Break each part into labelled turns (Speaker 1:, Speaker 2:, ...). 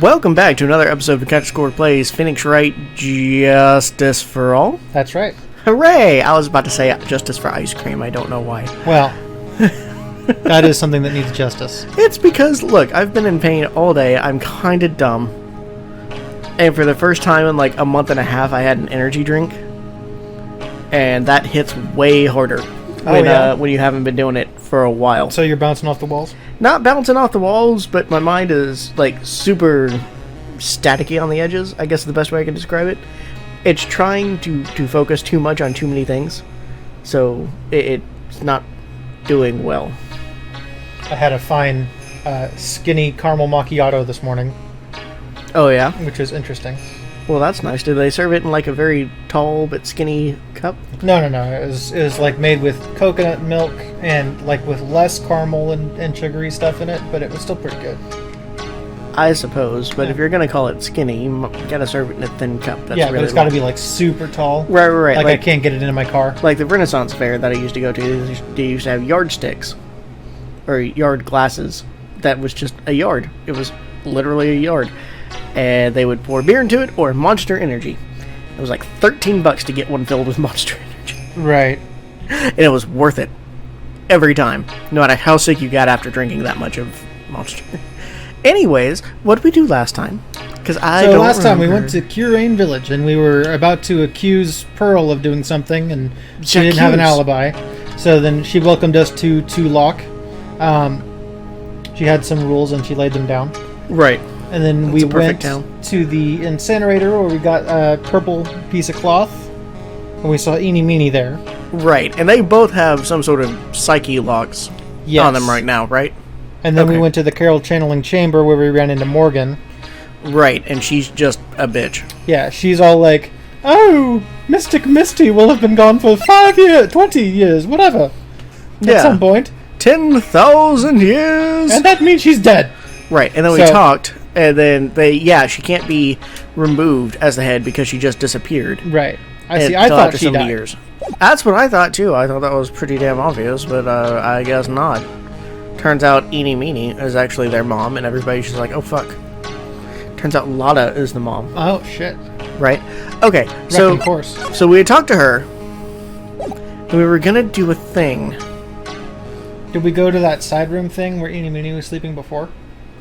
Speaker 1: Welcome back to another episode of Catch Score Plays Phoenix Wright Justice for All.
Speaker 2: That's right.
Speaker 1: Hooray! I was about to say Justice for Ice Cream. I don't know why.
Speaker 2: Well, that is something that needs justice.
Speaker 1: It's because, look, I've been in pain all day. I'm kind of dumb. And for the first time in like a month and a half, I had an energy drink. And that hits way harder when you haven't been doing it for a while.
Speaker 2: So you're bouncing off the walls?
Speaker 1: Not bouncing off the walls, but my mind is like super staticky on the edges, I guess is the best way I can describe it. It's trying to focus too much on too many things. So it's not doing well.
Speaker 2: I had a fine skinny caramel macchiato this morning.
Speaker 1: Oh yeah?
Speaker 2: Which is interesting.
Speaker 1: Well, that's nice. Did they serve it in like a very tall but skinny cup?
Speaker 2: No. It was like made with coconut milk and like with less caramel and sugary stuff in it, but it was still pretty good.
Speaker 1: I suppose, but if you're going to call it skinny, you gotta serve it in a thin cup. That's
Speaker 2: yeah,
Speaker 1: really
Speaker 2: but it's got to be like super tall.
Speaker 1: Right.
Speaker 2: Like I can't get it into my car.
Speaker 1: Like the Renaissance fair that I used to go to, they used to have yardsticks. Or yard glasses. That was just a yard. It was literally a yard. And they would pour beer into it or Monster Energy. It was like $13 to get one filled with Monster Energy.
Speaker 2: Right.
Speaker 1: And it was worth it. Every time. No matter how sick you got after drinking that much of Monster. Anyways, what did we do last time? Because last
Speaker 2: time we went to Curain Village and we were about to accuse Pearl of doing something and she didn't have an alibi. So then she welcomed us to Lock. She had some rules and she laid them down.
Speaker 1: Right.
Speaker 2: And then we went to the incinerator where we got a purple piece of cloth. And we saw Eeny Meeny there.
Speaker 1: Right. And they both have some sort of psyche locks on them right now, right?
Speaker 2: And then we went to the Carol Channeling Chamber where we ran into Morgan.
Speaker 1: Right. And she's just a bitch.
Speaker 2: Yeah. She's all like, oh, Mystic Misty will have been gone for 5 years, 20 years, whatever. At some point.
Speaker 1: 10,000 years.
Speaker 2: And that means she's dead.
Speaker 1: Right. And then we talked. And then she can't be removed as the head because she just disappeared.
Speaker 2: Right. I thought she died.
Speaker 1: Years. That's what I thought too. I thought that was pretty damn obvious, but I guess not. Turns out Eeny Meeny is actually their mom, and everybody's just like, oh fuck. Turns out Lotta is the mom.
Speaker 2: Oh shit.
Speaker 1: Right? Okay, so we had talked to her, and we were gonna do a thing.
Speaker 2: Did we go to that side room thing where Eeny Meeny was sleeping before?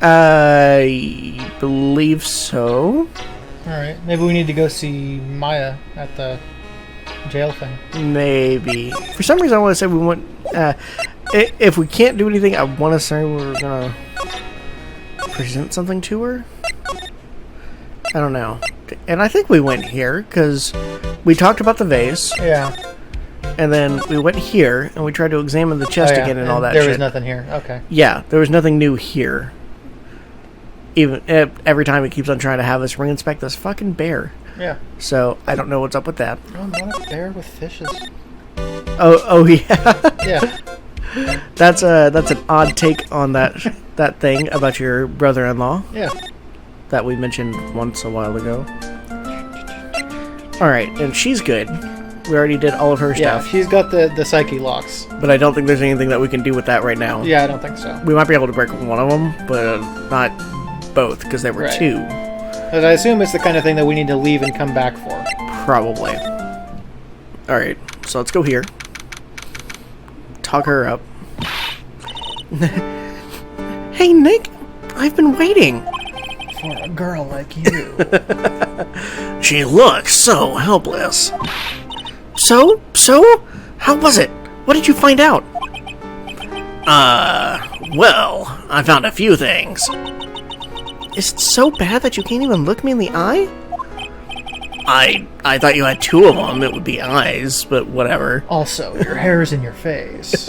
Speaker 1: I believe so.
Speaker 2: Alright, maybe we need to go see Maya at the jail thing.
Speaker 1: Maybe. For some reason I want to say we went... if we can't do anything, I want to say we're gonna present something to her. I don't know. And I think we went here, because we talked about the vase.
Speaker 2: Yeah.
Speaker 1: And then we went here, and we tried to examine the chest again and all that shit.
Speaker 2: There was nothing here. Okay.
Speaker 1: Yeah, there was nothing new here. Even every time it keeps on trying to have us re-inspect this fucking bear.
Speaker 2: Yeah.
Speaker 1: So, I don't know what's up with that.
Speaker 2: Oh, not a bear with fishes.
Speaker 1: Oh yeah.
Speaker 2: Yeah.
Speaker 1: That's an odd take on that thing about your brother-in-law.
Speaker 2: Yeah.
Speaker 1: That we mentioned once a while ago. Alright, and she's good. We already did all of her stuff.
Speaker 2: Yeah, she's got the psyche locks.
Speaker 1: But I don't think there's anything that we can do with that right now.
Speaker 2: Yeah, I don't think so.
Speaker 1: We might be able to break one of them, but not both, because there were two.
Speaker 2: But I assume it's the kind of thing that we need to leave and come back for.
Speaker 1: Probably. Alright, so let's go here. Talk her up. Hey, Nick! I've been waiting!
Speaker 2: For a girl like you.
Speaker 1: She looks so helpless. So? How was it? What did you find out? Well, I found a few things. Is it so bad that you can't even look me in the eye? I thought you had two of them. It would be eyes, but whatever.
Speaker 2: Also, your hair's in your face.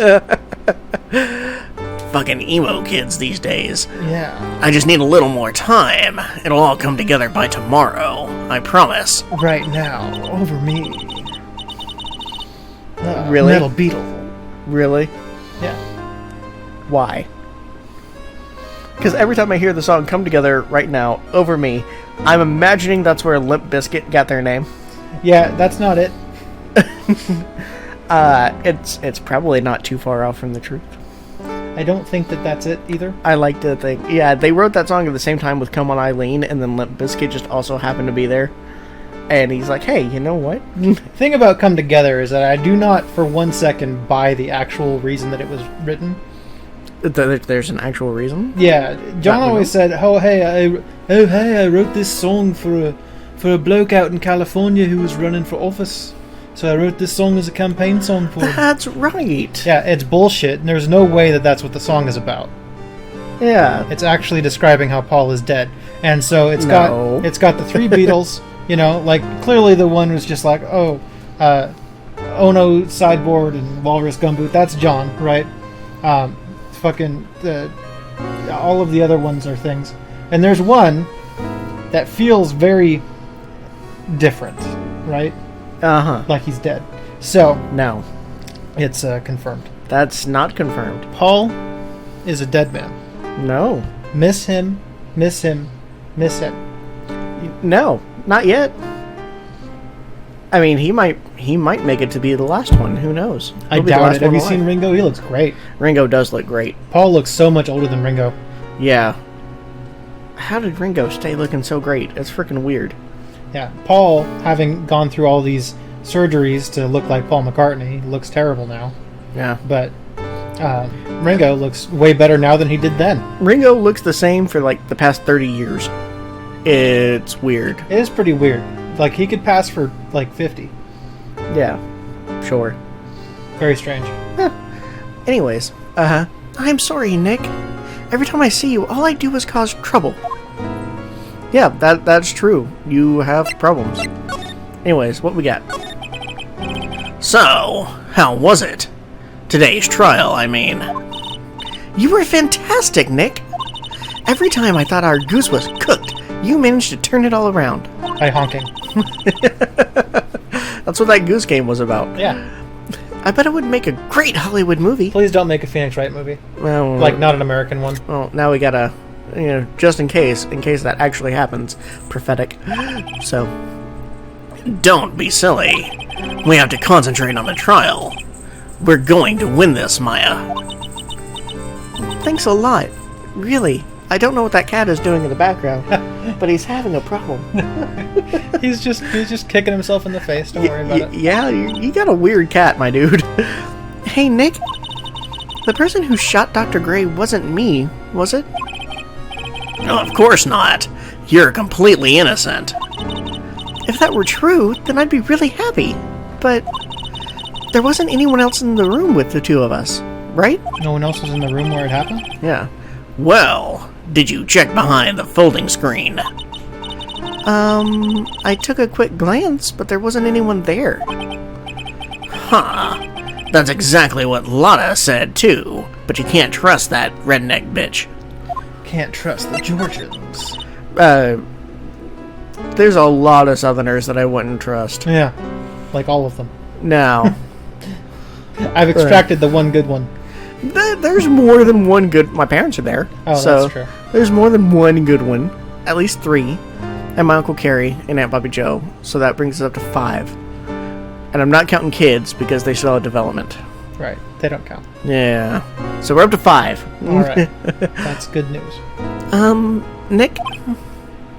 Speaker 1: Fucking emo kids these days.
Speaker 2: Yeah.
Speaker 1: I just need a little more time. It'll all come together by tomorrow. I promise.
Speaker 2: Right now, over me.
Speaker 1: Really?
Speaker 2: Metal Beetle.
Speaker 1: Really?
Speaker 2: Yeah.
Speaker 1: Why? Because every time I hear the song Come Together right now, Over Me, I'm imagining that's where Limp Bizkit got their name.
Speaker 2: Yeah, that's not it.
Speaker 1: It's probably not too far off from the truth.
Speaker 2: I don't think that's it either.
Speaker 1: I like to think. Yeah, they wrote that song at the same time with Come On Eileen, and then Limp Bizkit just also happened to be there. And he's like, hey, you know what?
Speaker 2: The thing about Come Together is that I do not for 1 second buy the actual reason that it was written.
Speaker 1: There's an actual reason?
Speaker 2: Yeah, John always said, "Oh hey, I wrote this song for a bloke out in California who was running for office. So I wrote this song as a campaign song for him."
Speaker 1: That's right.
Speaker 2: Yeah, it's bullshit, and there's no way that that's what the song is about.
Speaker 1: Yeah,
Speaker 2: it's actually describing how Paul is dead, and so it's got the three Beatles. You know, like clearly the one was just like, Ono, Sideboard, and Walrus Gumboot. That's John, right? All of the other ones are things, and there's one that feels very different, right? Like he's dead. So
Speaker 1: no,
Speaker 2: it's confirmed.
Speaker 1: That's not confirmed.
Speaker 2: Paul is a dead man.
Speaker 1: No.
Speaker 2: Miss him. Miss him. Miss him.
Speaker 1: No, not yet. I mean, he might make it to be the last one. Who knows?
Speaker 2: I doubt it. Have you seen Ringo? He looks great.
Speaker 1: Ringo does look great.
Speaker 2: Paul looks so much older than Ringo.
Speaker 1: Yeah. How did Ringo stay looking so great? It's freaking weird.
Speaker 2: Yeah. Paul, having gone through all these surgeries to look like Paul McCartney, looks terrible now.
Speaker 1: Yeah.
Speaker 2: But Ringo looks way better now than he did then.
Speaker 1: Ringo looks the same for like the past 30 years. It's weird.
Speaker 2: It is pretty weird. Like, he could pass for, like, 50.
Speaker 1: Yeah, sure.
Speaker 2: Very strange.
Speaker 1: Anyways, I'm sorry, Nick. Every time I see you, all I do is cause trouble. Yeah, that's true. You have problems. Anyways, what we got? So, how was it? Today's trial, I mean. You were fantastic, Nick. Every time I thought our goose was cooked, you managed to turn it all around.
Speaker 2: By honking.
Speaker 1: That's what that Goose Game was about.
Speaker 2: Yeah.
Speaker 1: I bet it would make a great Hollywood movie.
Speaker 2: Please don't make a Phoenix Wright movie.
Speaker 1: Well,
Speaker 2: like, not an American one.
Speaker 1: Well, now we gotta, just in case that actually happens, prophetic. So, don't be silly. We have to concentrate on the trial. We're going to win this, Maya. Thanks a lot. Really. I don't know what that cat is doing in the background, but he's having a problem.
Speaker 2: he's just kicking himself in the face. Don't worry about it.
Speaker 1: Yeah, you got a weird cat, my dude. Hey, Nick. The person who shot Dr. Gray wasn't me, was it? No, of course not. You're completely innocent. If that were true, then I'd be really happy. But there wasn't anyone else in the room with the two of us, right?
Speaker 2: No one else was in the room where it happened?
Speaker 1: Yeah. Well, did you check behind the folding screen? I took a quick glance, but there wasn't anyone there. Huh. That's exactly what Lotta said, too. But you can't trust that redneck bitch.
Speaker 2: Can't trust the Georgians.
Speaker 1: There's a lot of Southerners that I wouldn't trust.
Speaker 2: Yeah. Like all of them.
Speaker 1: No.
Speaker 2: I've extracted the one good one.
Speaker 1: There's more than one good... My parents are there.
Speaker 2: Oh,
Speaker 1: so
Speaker 2: that's true.
Speaker 1: There's more than one good one. At least 3. And my Uncle Carrie and Aunt Bobby Joe. So that brings us up to 5. And I'm not counting kids because they still have development.
Speaker 2: Right. They don't count.
Speaker 1: Yeah. So we're up to 5.
Speaker 2: All right. That's good news.
Speaker 1: Nick?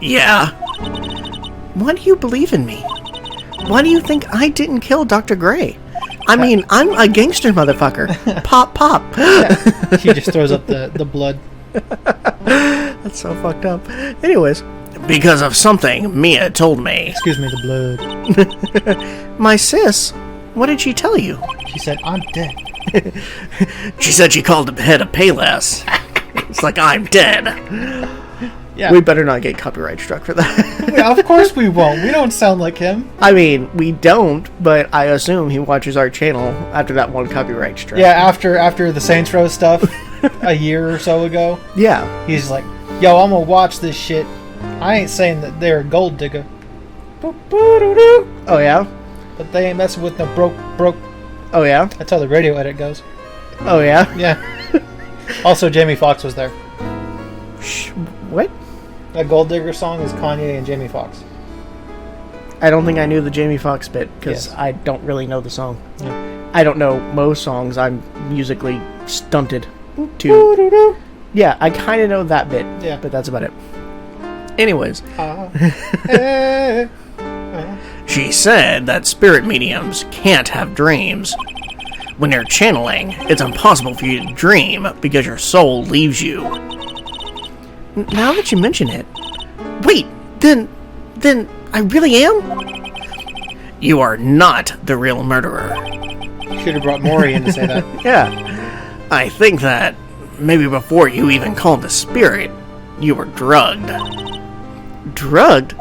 Speaker 1: Yeah? Why do you believe in me? Why do you think I didn't kill Dr. Gray? I mean, I'm a gangster motherfucker. Pop, pop.
Speaker 2: Yeah. She just throws up the blood.
Speaker 1: That's so fucked up. Anyways. Because of something Mia told me.
Speaker 2: Excuse me, the blood.
Speaker 1: My sis? What did she tell you?
Speaker 2: She said, I'm dead.
Speaker 1: She said she called the head of Payless. It's like, I'm dead.
Speaker 2: Yeah.
Speaker 1: We better not get copyright struck for that.
Speaker 2: Yeah, of course we won't. We don't sound like him.
Speaker 1: I mean, we don't, but I assume he watches our channel after that one copyright strike.
Speaker 2: Yeah, after the Saints Row stuff a year or so ago.
Speaker 1: Yeah.
Speaker 2: He's like, yo, I'm gonna watch this shit. I ain't saying that they're a gold digger.
Speaker 1: Oh, yeah?
Speaker 2: But they ain't messing with no broke.
Speaker 1: Oh, yeah?
Speaker 2: That's how the radio edit goes.
Speaker 1: Oh, yeah?
Speaker 2: Yeah. Also, Jamie Foxx was there.
Speaker 1: What?
Speaker 2: That Gold Digger song is Kanye and Jamie Foxx.
Speaker 1: I don't think I knew the Jamie Foxx bit, because
Speaker 2: Yes.
Speaker 1: I don't really know the song.
Speaker 2: Yeah.
Speaker 1: I don't know most songs. I'm musically stunted. to... Yeah, I kind of know that bit.
Speaker 2: Yeah.
Speaker 1: But that's about it. Anyways. She said that spirit mediums can't have dreams. When you're channeling, it's impossible for you to dream because your soul leaves you. Now that you mention it... Wait, then I really am? You are not the real murderer.
Speaker 2: Should have brought Maury in to say that.
Speaker 1: Yeah. I think that maybe before you even called the spirit, you were drugged. Drugged?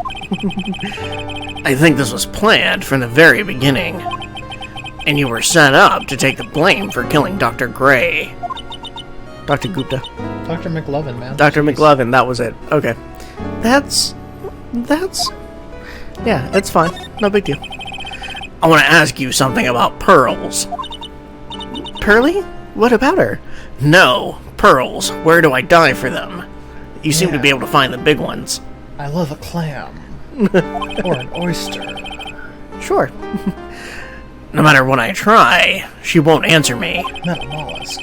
Speaker 1: I think this was planned from the very beginning. And you were set up to take the blame for killing Dr. Gray. Dr. Gupta.
Speaker 2: Dr. McLovin, man.
Speaker 1: Dr. McLovin, that was it. Okay. That's... Yeah, it's fine. No big deal. I want to ask you something about Pearls. Pearly? What about her? No, Pearls. Where do I die for them? You seem to be able to find the big ones.
Speaker 2: I love a clam. Or an oyster.
Speaker 1: Sure. No matter what I try, she won't answer me.
Speaker 2: Not a mollusk.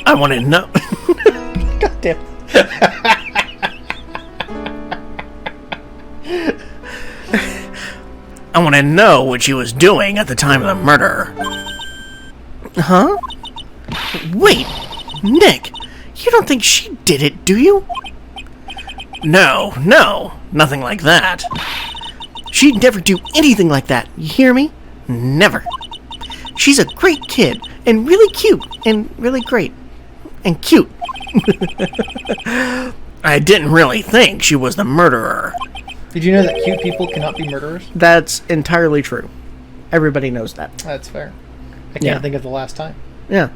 Speaker 1: I want to know... God damn. I want to know what she was doing at the time of the murder. Huh? Wait, Nick, you don't think she did it, do you? No, nothing like that. She'd never do anything like that, you hear me? Never. She's a great kid, and really cute, and really great, and cute. I didn't really think she was the murderer.
Speaker 2: Did you know that cute people cannot be murderers?
Speaker 1: That's entirely true. Everybody knows that.
Speaker 2: That's fair. I can't think of the last time.
Speaker 1: Yeah.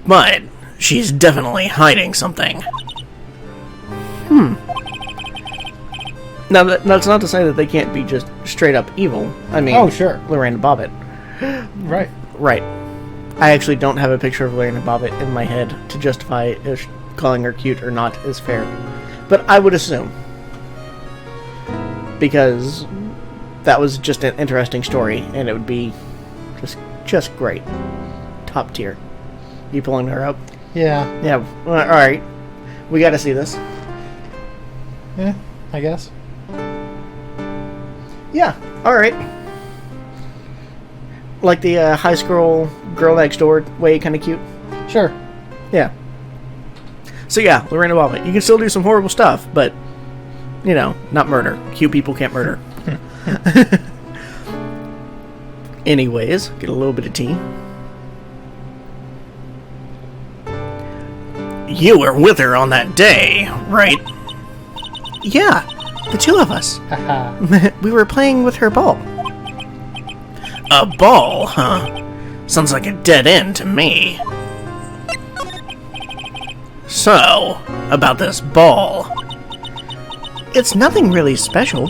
Speaker 1: But she's definitely hiding something. Now, that's not to say that they can't be just straight up evil. I mean,
Speaker 2: oh, sure.
Speaker 1: Lorena Bobbitt.
Speaker 2: Right.
Speaker 1: Right. I actually don't have a picture of Lorena Bobbitt in my head to justify if calling her cute or not is fair. But I would assume. Because that was just an interesting story, and it would be just great. Top tier. You pulling her up?
Speaker 2: Yeah.
Speaker 1: Yeah. Alright. We gotta see this.
Speaker 2: Yeah, I guess.
Speaker 1: Yeah, alright. Like the high school girl next door way, kind of cute?
Speaker 2: Sure.
Speaker 1: Yeah. So yeah, Lorena Bobbitt. You can still do some horrible stuff, but, you know, not murder. Cute people can't murder. Anyways, get a little bit of tea. You were with her on that day, right? Yeah, the two of us. We were playing with her ball. A ball, huh? Sounds like a dead end to me. So, about this ball. It's nothing really special.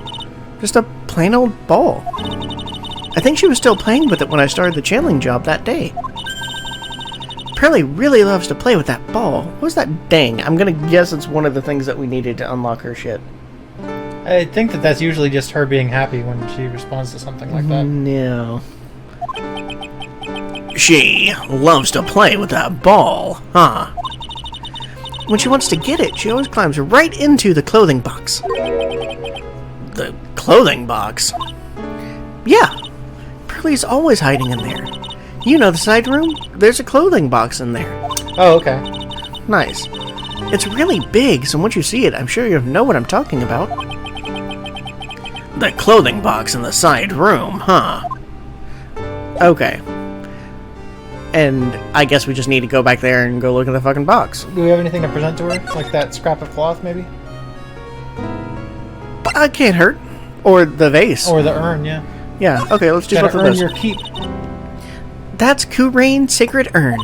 Speaker 1: Just a plain old ball. I think she was still playing with it when I started the channeling job that day. Pearly really loves to play with that ball. What was that dang? I'm gonna guess it's one of the things that we needed to unlock her shit.
Speaker 2: I think that's usually just her being happy when she responds to something like that.
Speaker 1: No. She loves to play with that ball, huh? When she wants to get it, she always climbs right into the clothing box. The clothing box? Yeah. Pearly's always hiding in there. You know the side room? There's a clothing box in there.
Speaker 2: Oh, okay.
Speaker 1: Nice. It's really big, so once you see it, I'm sure you'll know what I'm talking about. The clothing box in the side room, huh? Okay. And I guess we just need to go back there and go look at the fucking box.
Speaker 2: Do we have anything to present to her? Like that scrap of cloth, maybe?
Speaker 1: But can't hurt. Or the vase.
Speaker 2: Or the urn, yeah.
Speaker 1: Yeah, okay, let's do both of those.
Speaker 2: Your keep.
Speaker 1: That's Kurain's sacred urn.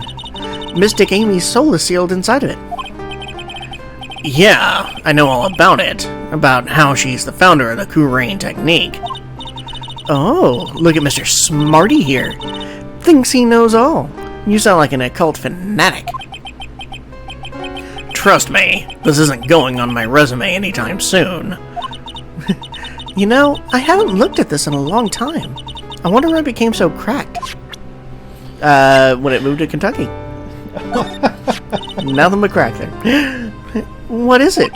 Speaker 1: Mystic Amy's soul is sealed inside of it. Yeah, I know all about it. About how she's the founder of the Kurain technique. Oh, look at Mr. Smarty here. Thinks he knows all. You sound like an occult fanatic. Trust me, this isn't going on my resume anytime soon. You know, I haven't looked at this in a long time. I wonder when it became so cracked. When it moved to Kentucky. Nothing but crack there. What is it?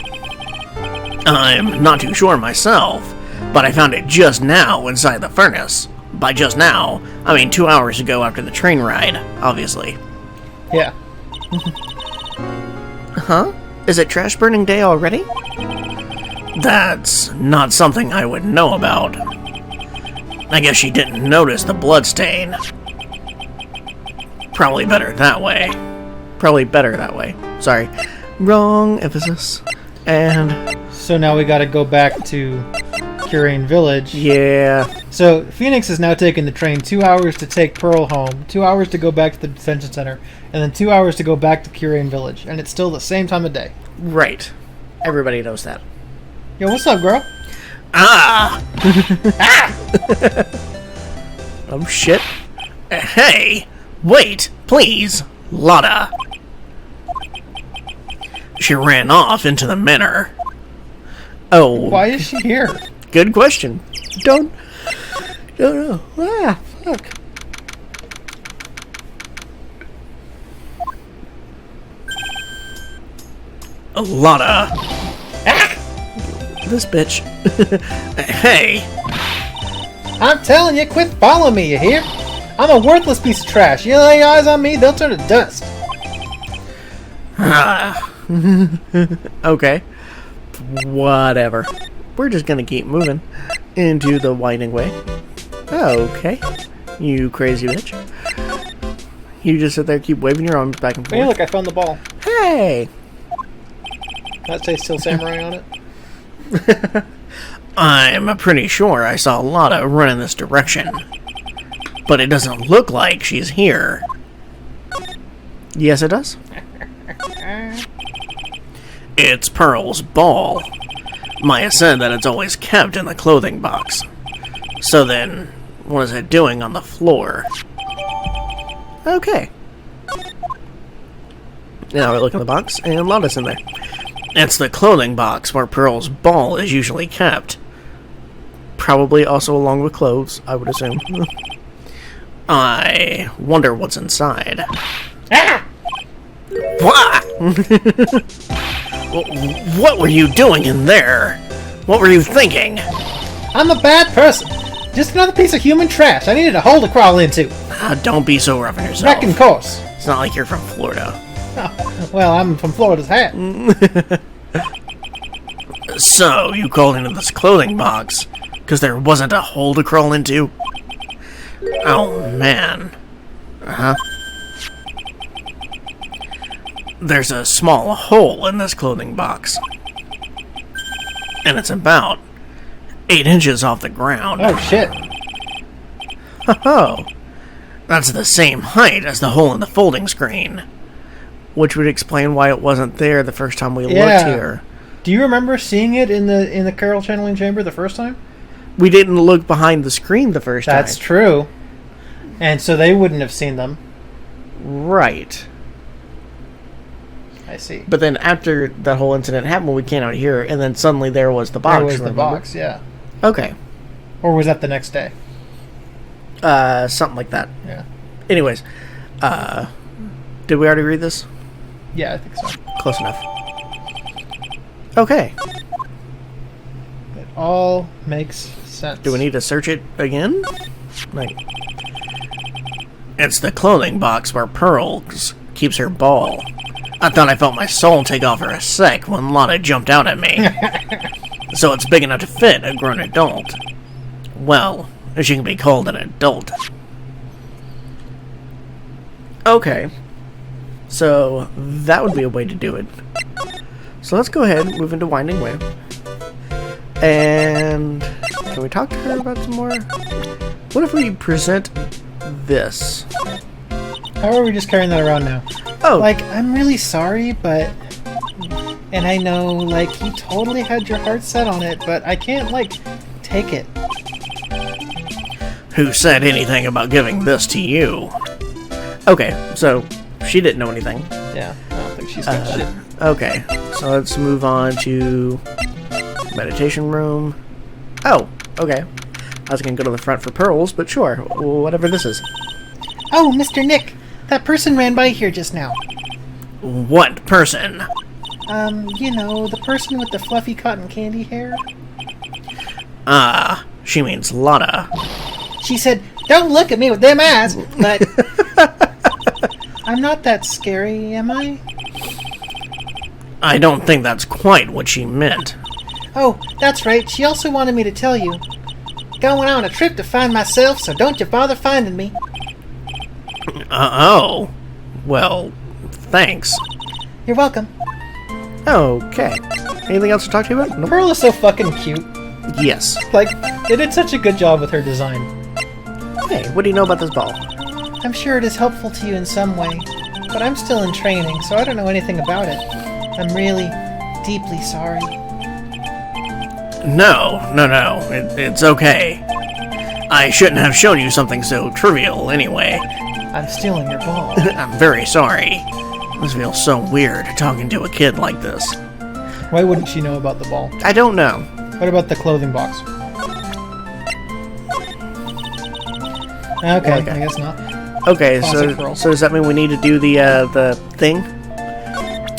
Speaker 1: I'm not too sure myself, but I found it just now inside the furnace. By just now, I mean 2 hours ago after the train ride, obviously.
Speaker 2: Yeah.
Speaker 1: Huh? Is it trash burning day already? That's not something I would know about. I guess she didn't notice the blood stain. Probably better that way. Sorry. Wrong emphasis. And...
Speaker 2: So now we gotta go back to Curane Village.
Speaker 1: Yeah.
Speaker 2: So Phoenix has now taken the train 2 hours to take Pearl home, 2 hours to go back to the detention center, and then 2 hours to go back to Curane Village. And it's still the same time of day.
Speaker 1: Right. Everybody knows that.
Speaker 2: Yo, what's up, girl?
Speaker 1: Ah! Oh, shit. Hey! Wait, please! Lotta! She ran off into the manor. Oh.
Speaker 2: Why is she here?
Speaker 1: Good question. Don't know. Ah, fuck. Lotta. This bitch. Hey!
Speaker 2: I'm telling you, quit following me, you hear? I'm a worthless piece of trash. You lay eyes on me, they'll turn to dust.
Speaker 1: Okay. Whatever. We're just gonna keep moving into the winding way. Okay. You crazy bitch. You just sit there, keep waving your arms back and forth.
Speaker 2: Hey, look, I found the ball.
Speaker 1: Hey!
Speaker 2: That says Steel Samurai on it.
Speaker 1: I'm pretty sure I saw Lotta run in this direction. But it doesn't look like she's here. Yes, it does. It's Pearl's ball. Maya said that it's always kept in the clothing box. So then, what is it doing on the floor? Okay. Now we look in the box, and Lotta's in there. It's the clothing box where Pearl's ball is usually kept. Probably also along with clothes, I would assume. I wonder what's inside. Ah! What? What were you doing in there? What were you thinking?
Speaker 2: I'm a bad person. Just another piece of human trash. I needed a hole to crawl into.
Speaker 1: Don't be so rough on yourself.
Speaker 2: Wrecking course.
Speaker 1: It's not like you're from Florida.
Speaker 2: Oh, well, I'm from Florida's hat.
Speaker 1: So, you crawled into this clothing box because there wasn't a hole to crawl into? Oh, man. Uh-huh. There's a small hole in this clothing box. And it's about 8 inches off the ground.
Speaker 2: Oh, shit.
Speaker 1: Oh, that's the same height as the hole in the folding screen. Which would explain why it wasn't there the first time we looked here.
Speaker 2: Do you remember seeing it in the Carol channeling chamber the first time?
Speaker 1: We didn't look behind the screen the first time.
Speaker 2: That's true. And so they wouldn't have seen them.
Speaker 1: Right.
Speaker 2: I see.
Speaker 1: But then after that whole incident happened, we came out here, and then suddenly there was the box.
Speaker 2: There was
Speaker 1: remember?
Speaker 2: the box, yeah.
Speaker 1: Okay.
Speaker 2: Or was that the next day?
Speaker 1: Something like that.
Speaker 2: Yeah.
Speaker 1: Anyways, did we already read this?
Speaker 2: Yeah, I think so.
Speaker 1: Close enough. Okay.
Speaker 2: It all makes sense.
Speaker 1: Do we need to search it again? Like, it's the clothing box where Pearl keeps her ball. I thought I felt my soul take off for a sec when Lotta jumped out at me. So it's big enough to fit a grown adult. Well, she can be called an adult. Okay. So, that would be a way to do it. So let's go ahead and move into Winding Way. And can we talk to her about some more? What if we present this?
Speaker 2: How are we just carrying that around now?
Speaker 1: Oh.
Speaker 2: Like, I'm really sorry, but... And I know, like, you totally had your heart set on it, but I can't, like, take it.
Speaker 1: Who said anything about giving this to you? Okay, so she didn't know anything.
Speaker 2: Yeah, I don't think she's got shit.
Speaker 1: Okay, so let's move on to meditation room. Oh, okay. I was gonna go to the front for pearls, but sure, whatever this is.
Speaker 2: Oh, Mr. Nick, that person ran by here just now.
Speaker 1: What person?
Speaker 2: You know, the person with the fluffy cotton candy hair.
Speaker 1: Ah, she means Lotta.
Speaker 2: She said, "Don't look at me with them eyes," but I'm not that scary, am I?
Speaker 1: I don't think that's quite what she meant.
Speaker 2: Oh, that's right. She also wanted me to tell you. Going on a trip to find myself, so don't you bother finding me.
Speaker 1: Oh. Well, thanks.
Speaker 2: You're welcome.
Speaker 1: Okay. Anything else to talk to you about? Nope.
Speaker 2: Pearl is so fucking cute.
Speaker 1: Yes.
Speaker 2: Like, they did such a good job with her design.
Speaker 1: Hey, what do you know about this ball?
Speaker 2: I'm sure it is helpful to you in some way, but I'm still in training, so I don't know anything about it. I'm really, deeply sorry.
Speaker 1: No. It's okay. I shouldn't have shown you something so trivial anyway.
Speaker 2: I'm stealing your ball.
Speaker 1: I'm very sorry. This feels so weird, talking to a kid like this.
Speaker 2: Why wouldn't she know about the ball?
Speaker 1: I don't know.
Speaker 2: What about the clothing box? Okay, I guess not.
Speaker 1: Okay,
Speaker 2: Classic Pearl.
Speaker 1: so does that mean we need to do the thing?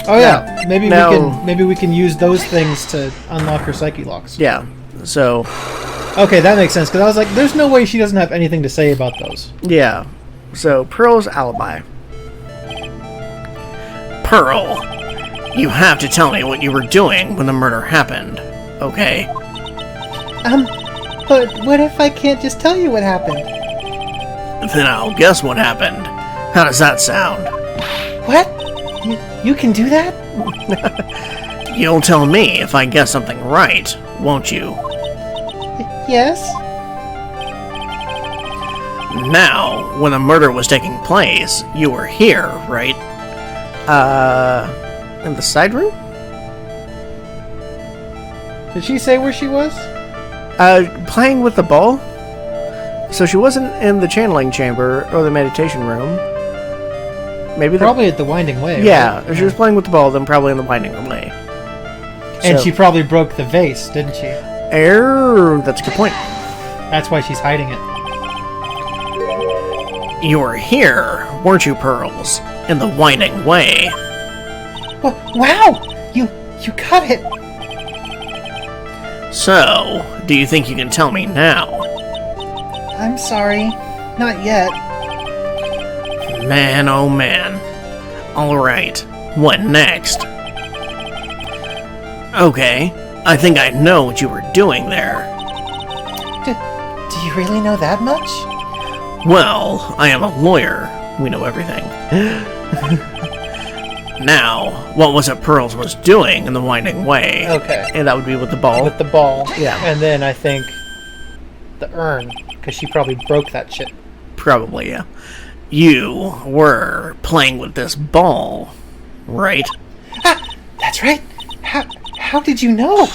Speaker 2: Oh yeah, maybe we can use those things to unlock her psyche locks.
Speaker 1: Yeah. So.
Speaker 2: Okay, that makes sense because I was like, there's no way she doesn't have anything to say about those.
Speaker 1: Yeah. So Pearl's alibi. Pearl, you have to tell me what you were doing when the murder happened. Okay.
Speaker 2: But what if I can't just tell you what happened?
Speaker 1: Then I'll guess what happened. How does that sound?
Speaker 2: What? You can do that?
Speaker 1: You'll tell me if I guess something right, won't you?
Speaker 2: Yes.
Speaker 1: Now, when the murder was taking place, you were here, right? In the side room?
Speaker 2: Did she say where she was?
Speaker 1: Playing with the ball? So she wasn't in the channeling chamber or the meditation room. Maybe
Speaker 2: probably at the Winding Way.
Speaker 1: Yeah,
Speaker 2: right?
Speaker 1: If she was playing with the ball, then probably in the Winding Way.
Speaker 2: And she probably broke the vase, didn't she?
Speaker 1: That's a good point.
Speaker 2: That's why she's hiding it.
Speaker 1: You were here, weren't you, Pearls? In the Winding Way.
Speaker 2: Wow! You got it!
Speaker 1: So, do you think you can tell me now?
Speaker 2: I'm sorry. Not yet.
Speaker 1: Man, oh man. Alright, what next? Okay, I think I know what you were doing there.
Speaker 2: Do you really know that much?
Speaker 1: Well, I am a lawyer. We know everything. Now, what was it Pearls was doing in the Winding Way?
Speaker 2: Okay.
Speaker 1: And that would be with the ball?
Speaker 2: With the ball.
Speaker 1: Yeah.
Speaker 2: And then I think the urn, because she probably broke that shit.
Speaker 1: Probably, yeah. You were playing with this ball, right?
Speaker 2: Ah, that's right. How did you know?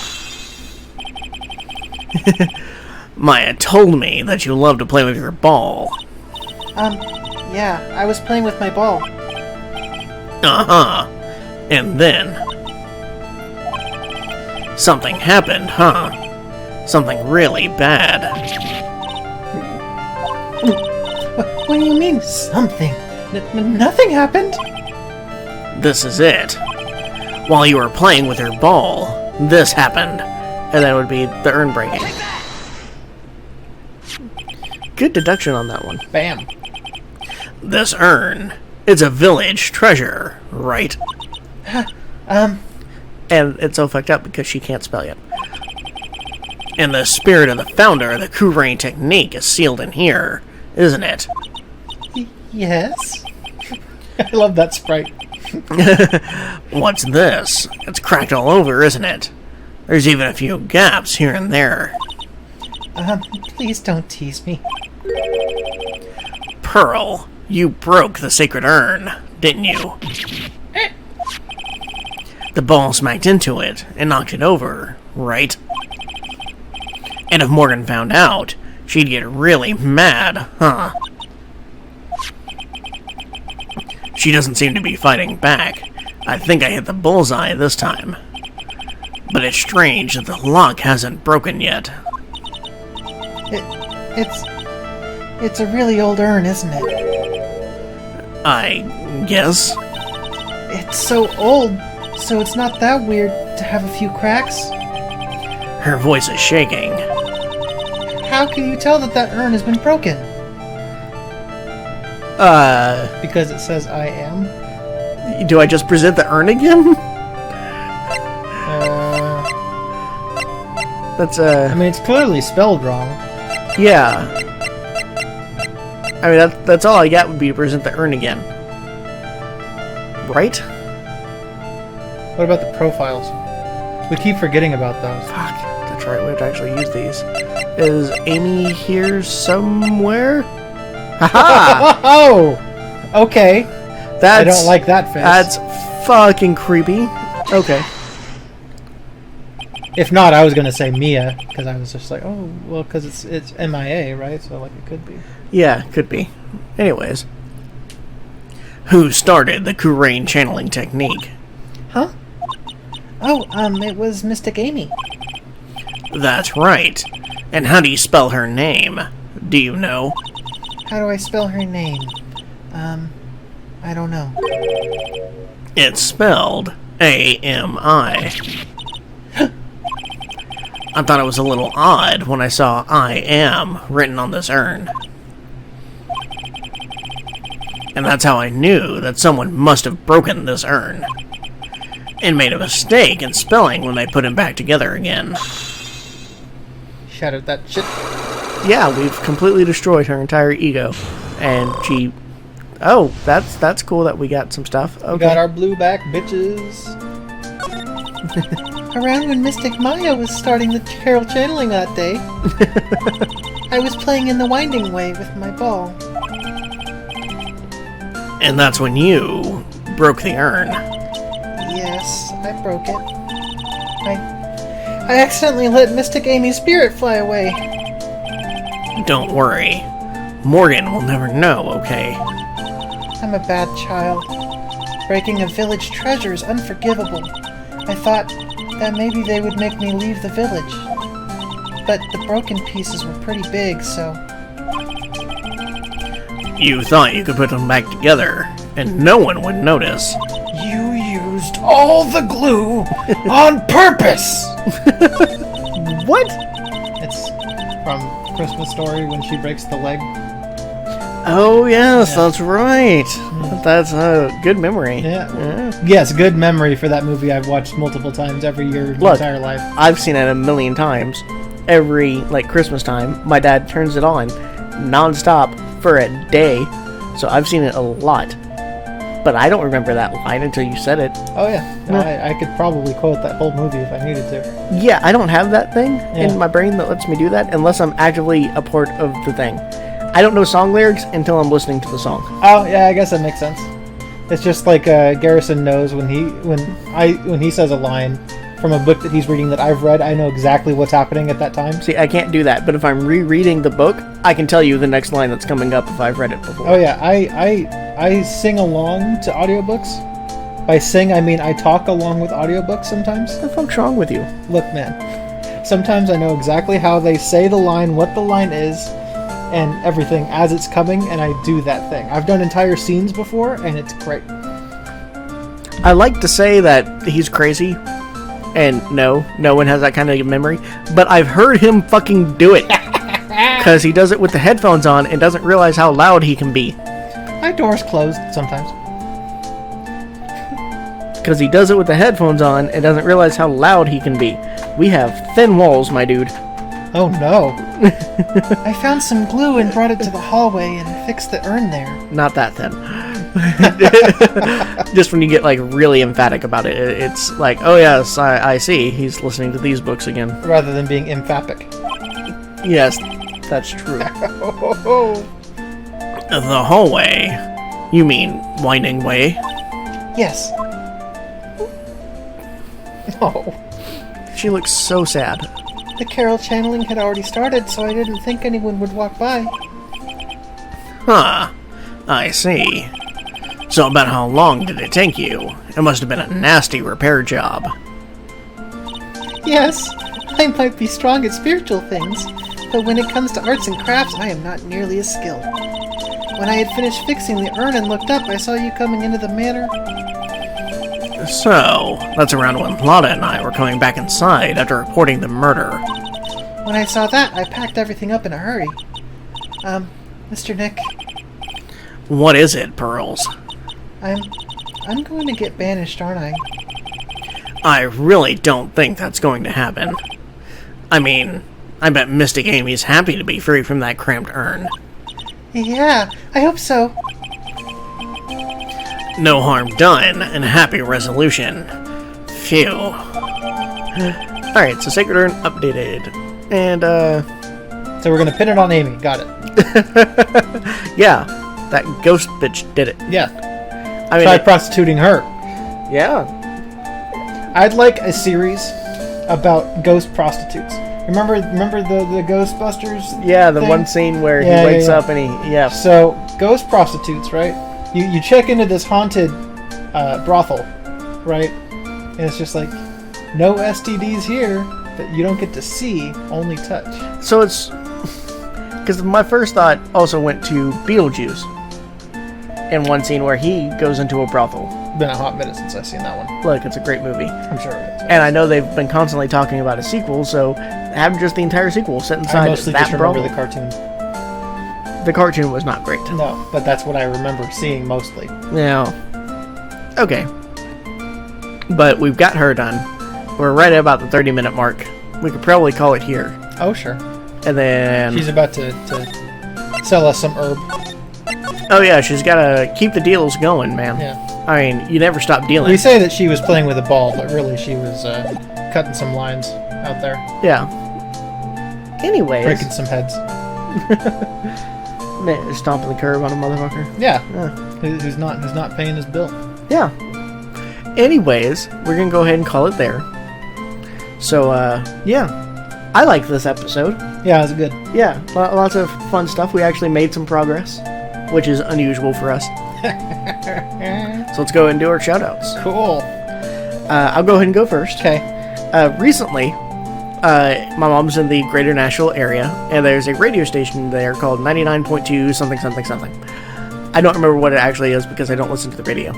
Speaker 1: Maya told me that you love to play with your ball.
Speaker 2: Yeah, I was playing with my ball.
Speaker 1: Uh-huh. And then something happened, huh? Something really bad.
Speaker 2: What do you mean, something? Nothing happened?
Speaker 1: This is it. While you were playing with your ball, this happened. And that would be the urn breaking. Good deduction on that one.
Speaker 2: Bam.
Speaker 1: This urn, it's a village treasure, right? And it's so fucked up because she can't spell yet. And the spirit of the founder of the Kuvrain technique is sealed in here, isn't it?
Speaker 2: Yes. I love that sprite.
Speaker 1: What's this? It's cracked all over, isn't it? There's even a few gaps here and there.
Speaker 2: Please don't tease me.
Speaker 1: Pearl, you broke the sacred urn, didn't you? The ball smacked into it and knocked it over, right? And if Morgan found out, she'd get really mad, huh? She doesn't seem to be fighting back. I think I hit the bullseye this time. But it's strange that the lock hasn't broken yet.
Speaker 2: It's a really old urn, isn't it?
Speaker 1: I guess.
Speaker 2: It's so old, so it's not that weird to have a few cracks.
Speaker 1: Her voice is shaking.
Speaker 2: How can you tell that that urn has been broken? Because it says I am.
Speaker 1: Do I just present the urn again? That's
Speaker 2: I mean, it's clearly spelled wrong.
Speaker 1: Yeah. I mean, that's all I got would be to present the urn again. Right?
Speaker 2: What about the profiles? We keep forgetting about those.
Speaker 1: Fuck. That's right, we have to actually use these. Is Amy here somewhere? Haha!
Speaker 2: Oh! Okay. I don't like that face.
Speaker 1: That's fucking creepy. Okay.
Speaker 2: If not, I was gonna say Mia, because I was just like, oh, well, because it's MIA, right? So, like, it could be.
Speaker 1: Yeah, could be. Anyways. Who started the Kurain channeling technique?
Speaker 2: Huh? Oh, it was Mystic Amy.
Speaker 1: That's right. And how do you spell her name? Do you know?
Speaker 2: How do I spell her name? I don't know.
Speaker 1: It's spelled A-M-I. I thought it was a little odd when I saw I am written on this urn. And that's how I knew that someone must have broken this urn. And made a mistake in spelling when they put him back together again.
Speaker 2: Shattered that shit.
Speaker 1: Yeah, we've completely destroyed her entire ego. And she... Oh, that's cool that we got some stuff. Okay.
Speaker 2: We got our blue back bitches. Around when Mystic Maya was starting the Carol channeling that day, I was playing in the Winding Way with my ball.
Speaker 1: And that's when you broke the urn.
Speaker 2: Yes, I broke it. I accidentally let Mystic Amy's spirit fly away.
Speaker 1: Don't worry. Morgan will never know, okay?
Speaker 2: I'm a bad child. Breaking a village treasure is unforgivable. I thought that maybe they would make me leave the village. But the broken pieces were pretty big, so...
Speaker 1: You thought you could put them back together, and no one would notice.
Speaker 2: You used all the glue on purpose!
Speaker 1: What?
Speaker 2: It's from Christmas Story when she breaks the leg.
Speaker 1: Oh, yes, that's right. That's a good memory.
Speaker 2: Yeah. Yes, good memory for that movie I've watched multiple times every year my entire life.
Speaker 1: I've seen it a million times. Every, Christmas time, my dad turns it on non-stop for a day. So I've seen it a lot. But I don't remember that line until you said it.
Speaker 2: Oh, yeah. No, I could probably quote that whole movie if I needed to.
Speaker 1: Yeah, I don't have that thing in my brain that lets me do that unless I'm actively a part of the thing. I don't know song lyrics until I'm listening to the song.
Speaker 2: Oh, yeah, I guess that makes sense. It's just like Garrison knows when he says a line from a book that he's reading that I've read, I know exactly what's happening at that time.
Speaker 1: See, I can't do that, but if I'm rereading the book, I can tell you the next line that's coming up if I've read it before.
Speaker 2: Oh yeah, I sing along to audiobooks. By sing, I mean I talk along with audiobooks sometimes.
Speaker 1: What the fuck's wrong with you?
Speaker 2: Look, man, sometimes I know exactly how they say the line, what the line is, and everything as it's coming, and I do that thing. I've done entire scenes before, and it's great.
Speaker 1: I like to say that he's crazy. And no one has that kind of memory. But I've heard him fucking do it. Because he does it with the headphones on and doesn't realize how loud he can be.
Speaker 2: My door's closed sometimes.
Speaker 1: Because he does it with the headphones on and doesn't realize how loud he can be. We have thin walls, my dude.
Speaker 2: Oh no. I found some glue and brought it to the hallway and fixed the urn there.
Speaker 1: Not that thin. Just when you get really emphatic about it, it's like, oh yes, I see. He's listening to these books again.
Speaker 2: Rather than being emphatic.
Speaker 1: Yes, that's true. The hallway? You mean Winding Way?
Speaker 2: Yes. Oh.
Speaker 1: She looks so sad.
Speaker 2: The Carol channeling had already started, so I didn't think anyone would walk by.
Speaker 1: Huh. I see. So about how long did it take you? It must have been a nasty repair job.
Speaker 2: Yes, I might be strong at spiritual things, but when it comes to arts and crafts, I am not nearly as skilled. When I had finished fixing the urn and looked up, I saw you coming into the manor.
Speaker 1: So, that's around when Lana and I were coming back inside after reporting the murder.
Speaker 2: When I saw that, I packed everything up in a hurry. Mr. Nick.
Speaker 1: What is it, Pearls?
Speaker 2: I'm going to get banished, aren't I?
Speaker 1: I really don't think that's going to happen. I mean, I bet Mystic Amy's happy to be free from that cramped urn.
Speaker 2: Yeah, I hope so.
Speaker 1: No harm done, and happy resolution. Phew. Alright, so Sacred Urn updated. And,
Speaker 2: So we're gonna pin it on Amy. Got it.
Speaker 1: yeah, that ghost bitch did it.
Speaker 2: Yeah.
Speaker 1: I mean,
Speaker 2: try prostituting her.
Speaker 1: Yeah.
Speaker 2: I'd like a series about ghost prostitutes. Remember the Ghostbusters?
Speaker 1: Yeah, the
Speaker 2: thing?
Speaker 1: one scene where
Speaker 2: Yeah,
Speaker 1: he wakes
Speaker 2: yeah.
Speaker 1: up and he... Yeah.
Speaker 2: So, ghost prostitutes, right? You check into this haunted brothel, right? And it's just like, no STDs here, but you don't get to see, only touch.
Speaker 1: So it's... Because my first thought also went to Beetlejuice. In one scene where he goes into a brothel.
Speaker 2: Been a hot minute since I've seen that one.
Speaker 1: Look, it's a great movie.
Speaker 2: I'm sure it is.
Speaker 1: And I know they've been constantly talking about a sequel, so have just the entire sequel set inside
Speaker 2: I mostly
Speaker 1: that
Speaker 2: just remember
Speaker 1: brothel.
Speaker 2: the cartoon.
Speaker 1: The cartoon was not great.
Speaker 2: No, but that's what I remember seeing mostly.
Speaker 1: Yeah. Okay. But we've got her done. We're right at about the 30-minute mark. We could probably call it here.
Speaker 2: Oh, sure.
Speaker 1: And then...
Speaker 2: She's about to sell us some herb.
Speaker 1: Oh yeah, she's got to keep the deals going, man.
Speaker 2: Yeah.
Speaker 1: I mean, you never stop dealing.
Speaker 2: We say that she was playing with a ball, but really she was cutting some lines out there.
Speaker 1: Yeah. Anyways.
Speaker 2: Breaking some heads.
Speaker 1: Man, stomping the curb on a motherfucker.
Speaker 2: Yeah.
Speaker 1: Yeah.
Speaker 2: Who's not paying his bill.
Speaker 1: Yeah. Anyways, we're going to go ahead and call it there. So, yeah. I like this episode.
Speaker 2: Yeah, it was good.
Speaker 1: Yeah, lots of fun stuff. We actually made some progress, which is unusual for us. So let's go ahead and do our shoutouts.
Speaker 2: Cool.
Speaker 1: I'll go ahead and go first.
Speaker 2: Okay.
Speaker 1: Recently, my mom's in the greater Nashville area, and there's a radio station there called 99.2 something something something. I don't remember what it actually is because I don't listen to the radio.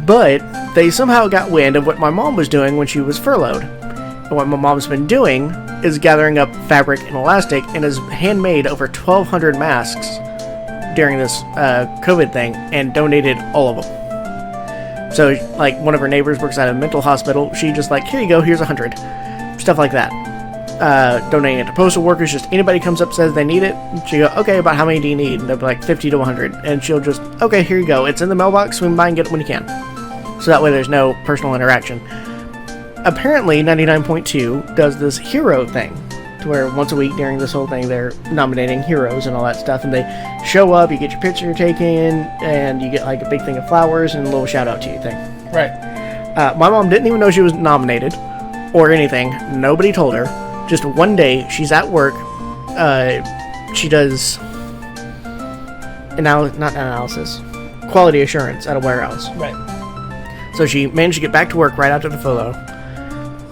Speaker 1: But they somehow got wind of what my mom was doing when she was furloughed. And what my mom's been doing is gathering up fabric and elastic and has handmade over 1,200 masks during this COVID thing and donated all of them. So, like, one of her neighbors works at a mental hospital. She just like, here you go, here's 100. Stuff like that. Donating it to postal workers. Just anybody comes up, says they need it. She go, okay, about how many do you need? And they'll be like 50 to 100. And she'll just, okay, here you go. It's in the mailbox. Swing by and get it when you can. So that way there's no personal interaction. Apparently, 99.2 does this hero thing, to where once a week during this whole thing, they're nominating heroes and all that stuff, and they show up, you get your picture taken, and you get like a big thing of flowers and a little shout out to you thing.
Speaker 2: Right.
Speaker 1: My mom didn't even know she was nominated, or anything. Nobody told her. Just one day, she's at work, she does, quality assurance at a warehouse.
Speaker 2: Right.
Speaker 1: So she managed to get back to work right after the photo.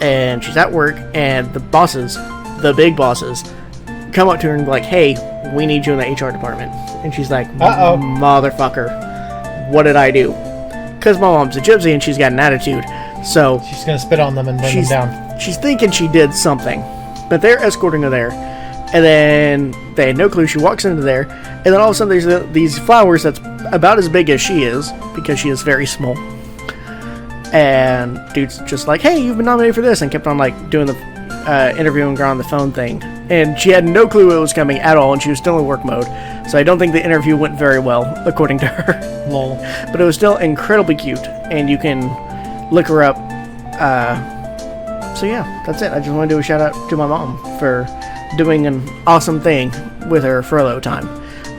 Speaker 1: And she's at work, and the bosses, the big bosses, come up to her and be like, hey, we need you in the HR department. And she's like,
Speaker 2: uh-oh,
Speaker 1: motherfucker, what did I do? Because my mom's a gypsy and she's got an attitude. So
Speaker 2: she's going to spit on them and bring them down.
Speaker 1: She's thinking she did something. But they're escorting her there. And then they had no clue. She walks into there. And then all of a sudden there's these flowers that's about as big as she is, because she is very small. And dude's just like, hey, you've been nominated for this, and kept on like doing the interviewing her on the phone thing. And she had no clue it was coming at all, and she was still in work mode. So I don't think the interview went very well, according to her.
Speaker 2: Lol.
Speaker 1: But it was still incredibly cute, and you can look her up. So yeah, that's it. I just want to do a shout out to my mom for doing an awesome thing with her furlough time.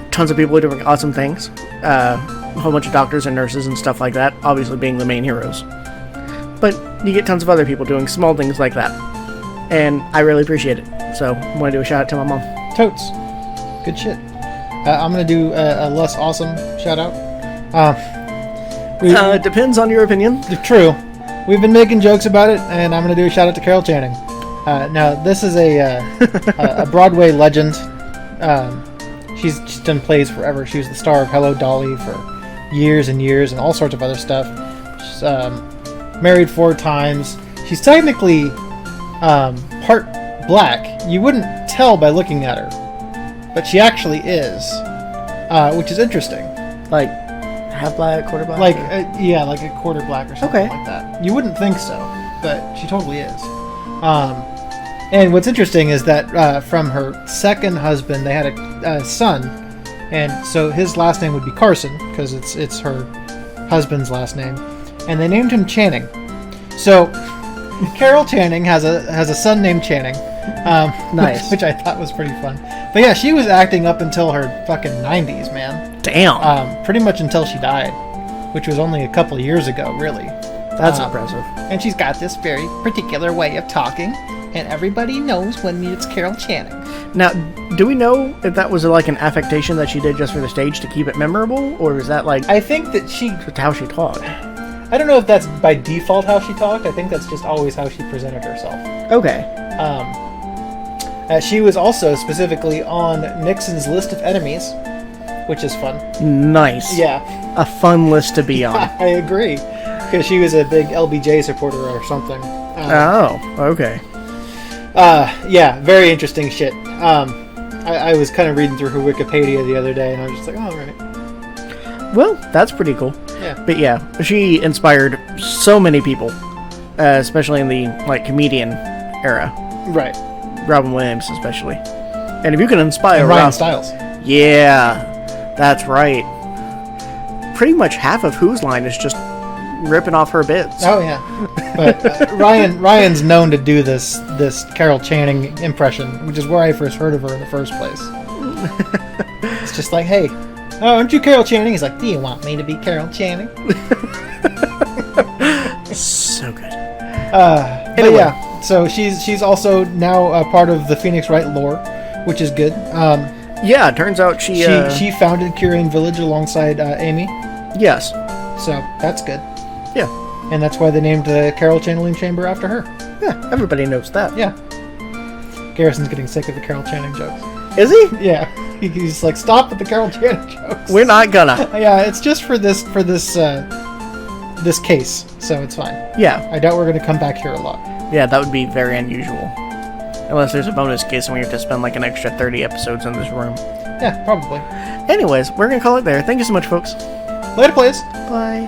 Speaker 1: Tons of people are doing awesome things. A whole bunch of doctors and nurses and stuff like that, obviously being the main heroes. But you get tons of other people doing small things like that. And I really appreciate it. So I want to do a shout out to my mom.
Speaker 2: Totes. Good shit. I'm going to do a less awesome shout out.
Speaker 1: It depends on your opinion.
Speaker 2: True. We've been making jokes about it, and I'm going to do a shout out to Carol Channing. Now, this is a Broadway legend. She's done plays forever. She was the star of Hello, Dolly for years and years, and all sorts of other stuff. She's married 4 times. She's technically part black. You wouldn't tell by looking at her, but she actually is, which is interesting.
Speaker 1: Like half black, quarter black?
Speaker 2: Like, yeah, like a quarter black or something
Speaker 1: Okay.
Speaker 2: like that. You wouldn't think so, but she totally is. And what's interesting is that from her second husband, they had a son, and so his last name would be Carson, because it's her husband's last name, and they named him Channing. So Carol Channing has a son named Channing.
Speaker 1: Nice.
Speaker 2: Which I thought was pretty fun. But yeah, she was acting up until her fucking 90s, man.
Speaker 1: Damn.
Speaker 2: Pretty much until she died, which was only a couple years ago, really.
Speaker 1: That's impressive.
Speaker 2: And she's got this very particular way of talking, and everybody knows when it's Carol Channing.
Speaker 1: Now, do we know if that was like an affectation that she did just for the stage to keep it memorable, or is that like
Speaker 2: I think that
Speaker 1: how she talked?
Speaker 2: I don't know if that's by default how she talked. I think that's just always how she presented herself.
Speaker 1: Okay.
Speaker 2: She was also specifically on Nixon's list of enemies, which is fun.
Speaker 1: Nice.
Speaker 2: Yeah.
Speaker 1: A fun list to be on.
Speaker 2: I agree. Because she was a big LBJ supporter or something.
Speaker 1: Oh, okay.
Speaker 2: Yeah, very interesting shit. I was kind of reading through her Wikipedia the other day, and I was just like, oh, all right.
Speaker 1: Well, that's pretty cool.
Speaker 2: Yeah.
Speaker 1: But yeah, she inspired so many people, especially in the like comedian era.
Speaker 2: Right.
Speaker 1: Robin Williams, especially. And if you can inspire
Speaker 2: And Ryan Stiles.
Speaker 1: Yeah, that's right. Pretty much half of Who's Line is just ripping off her bits.
Speaker 2: Oh yeah, but Ryan's known to do this Carol Channing impression, which is where I first heard of her in the first place. It's just like, hey, aren't you Carol Channing? He's like, do you want me to be Carol Channing?
Speaker 1: So good.
Speaker 2: But
Speaker 1: Anyway.
Speaker 2: yeah, so she's also now a part of the Phoenix Wright lore, which is good.
Speaker 1: Yeah, it turns out she
Speaker 2: founded Curian Village alongside Amy,
Speaker 1: yes.
Speaker 2: so that's good.
Speaker 1: Yeah.
Speaker 2: And that's why they named the Carol Channeling Chamber after her.
Speaker 1: Yeah, everybody knows that.
Speaker 2: Yeah. Garrison's getting sick of the Carol Channing jokes.
Speaker 1: Is he?
Speaker 2: Yeah. He's like, stop with the Carol Channing jokes.
Speaker 1: We're not gonna.
Speaker 2: Yeah, it's just for this case, so it's fine.
Speaker 1: Yeah.
Speaker 2: I doubt we're going to come back here a lot.
Speaker 1: Yeah, that would be very unusual. Unless there's a bonus case and we have to spend like an extra 30 episodes in this room.
Speaker 2: Yeah, probably.
Speaker 1: Anyways, we're gonna call it there. Thank you so much, folks.
Speaker 2: Later, please.
Speaker 1: Bye.